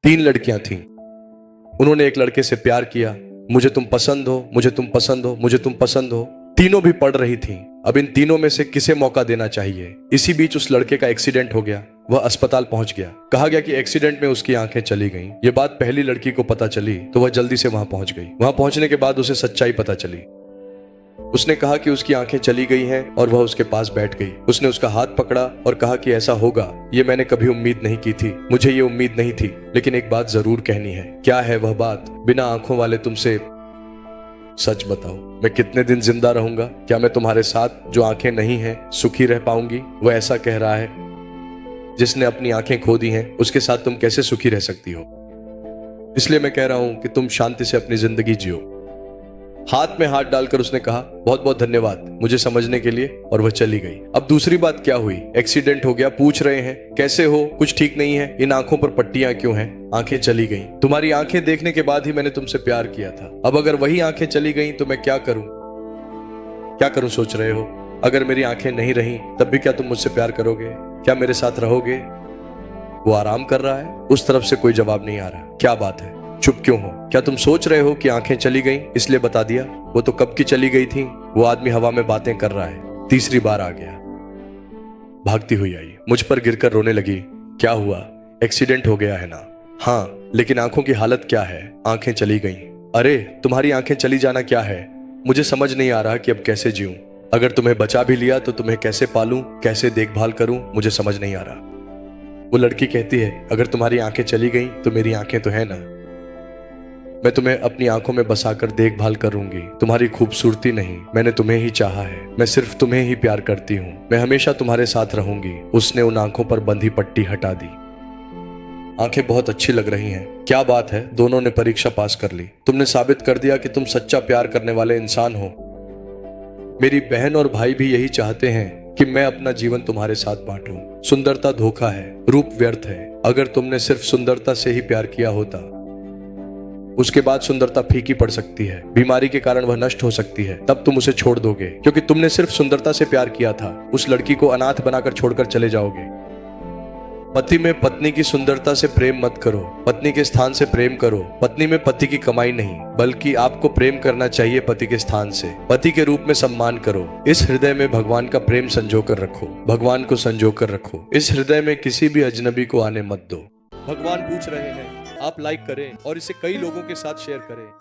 तीन लड़कियां थीं। उन्होंने एक लड़के से प्यार किया, मुझे तुम पसंद हो, मुझे तुम पसंद हो, मुझे तुम पसंद हो। तीनों भी पढ़ रही थीं। अब इन तीनों में से किसे मौका देना चाहिए। इसी बीच उस लड़के का एक्सीडेंट हो गया। वह अस्पताल पहुंच गया। कहा गया कि एक्सीडेंट में उसकी आंखें चली गईं। ये बात पहली लड़की को पता चली तो वह जल्दी से वहां पहुंच गई। वहां पहुंचने के बाद उसे सच्चाई पता चली। उसने कहा कि उसकी आंखें चली गई हैं और वह उसके पास बैठ गई। उसने उसका हाथ पकड़ा और कहा कि ऐसा होगा ये मैंने कभी उम्मीद नहीं की थी, मुझे ये उम्मीद नहीं थी, लेकिन एक बात जरूर कहनी है। क्या है वह बात? बिना आंखों वाले तुमसे सच बताओ, मैं कितने दिन जिंदा रहूंगा? क्या मैं तुम्हारे साथ जो आंखें नहीं हैं सुखी रह पाऊंगी? वह ऐसा कह रहा है, जिसने अपनी आंखें खो दी हैं उसके साथ तुम कैसे सुखी रह सकती हो? इसलिए मैं कह रहा हूं कि तुम शांति से अपनी जिंदगी जियो। हाथ में हाथ डालकर उसने कहा, बहुत बहुत धन्यवाद मुझे समझने के लिए, और वह चली गई। अब दूसरी बात क्या हुई? एक्सीडेंट हो गया, पूछ रहे हैं कैसे हो, कुछ ठीक नहीं है, इन आंखों पर पट्टियां क्यों हैं? आंखें चली गईं। तुम्हारी आंखें देखने के बाद ही मैंने तुमसे प्यार किया था। अब अगर वही आंखें चली गईं तो मैं क्या करूं? क्या करूं सोच रहे हो? अगर मेरी आंखें नहीं रहीं तब भी क्या तुम मुझसे प्यार करोगे? क्या मेरे साथ रहोगे? वो आराम कर रहा है। उस तरफ से कोई जवाब नहीं आ रहा। क्या बात है, चुप क्यों हो? क्या तुम सोच रहे हो कि आंखें चली गईं इसलिए बता दिया? वो तो कब की चली गई थी। वो आदमी हवा में बातें कर रहा है। तीसरी बार आ गया, भागती हुई आई, मुझ पर गिरकर रोने लगी। क्या हुआ? एक्सीडेंट हो गया है ना? हाँ, लेकिन आंखों की हालत क्या है? आंखें चली गईं। अरे तुम्हारी आंखें चली जाना क्या है? मुझे समझ नहीं आ रहा कि अब कैसे जीऊं। अगर तुम्हें बचा भी लिया तो तुम्हें कैसे पालूं, कैसे देखभाल करूं, मुझे समझ नहीं आ रहा। वो लड़की कहती है, अगर तुम्हारी आंखें चली गईं तो मेरी आंखें तो है ना, मैं तुम्हें अपनी आंखों में बसाकर देखभाल करूंगी। तुम्हारी खूबसूरती नहीं, मैंने तुम्हें ही चाहा है। मैं सिर्फ तुम्हें ही प्यार करती हूँ। मैं हमेशा तुम्हारे साथ रहूंगी। उसने उन आंखों पर बंधी पट्टी हटा दी। आंखें बहुत अच्छी लग रही हैं। क्या बात है, दोनों ने परीक्षा पास कर ली। तुमने साबित कर दिया कि तुम सच्चा प्यार करने वाले इंसान हो। मेरी बहन और भाई भी यही चाहते हैं कि मैं अपना जीवन तुम्हारे साथ बांटूं। सुंदरता धोखा है, रूप व्यर्थ है। अगर तुमने सिर्फ सुंदरता से ही प्यार किया होता, उसके बाद सुंदरता फीकी पड़ सकती है, बीमारी के कारण वह नष्ट हो सकती है, तब तुम उसे छोड़ दोगे क्योंकि तुमने सिर्फ सुंदरता से प्यार किया था। उस लड़की को अनाथ बनाकर छोड़कर चले जाओगे। पति में पत्नी की सुंदरता से प्रेम मत करो, पत्नी के स्थान से प्रेम करो। पत्नी में पति की कमाई नहीं, बल्कि आपको प्रेम करना चाहिए पति के स्थान से। पति के रूप में सम्मान करो। इस हृदय में भगवान का प्रेम संजो कर रखो, भगवान को संजो कर रखो। इस हृदय में किसी भी अजनबी को आने मत दो। भगवान पूछ रहे हैं, आप लाइक करें और इसे कई लोगों के साथ शेयर करें।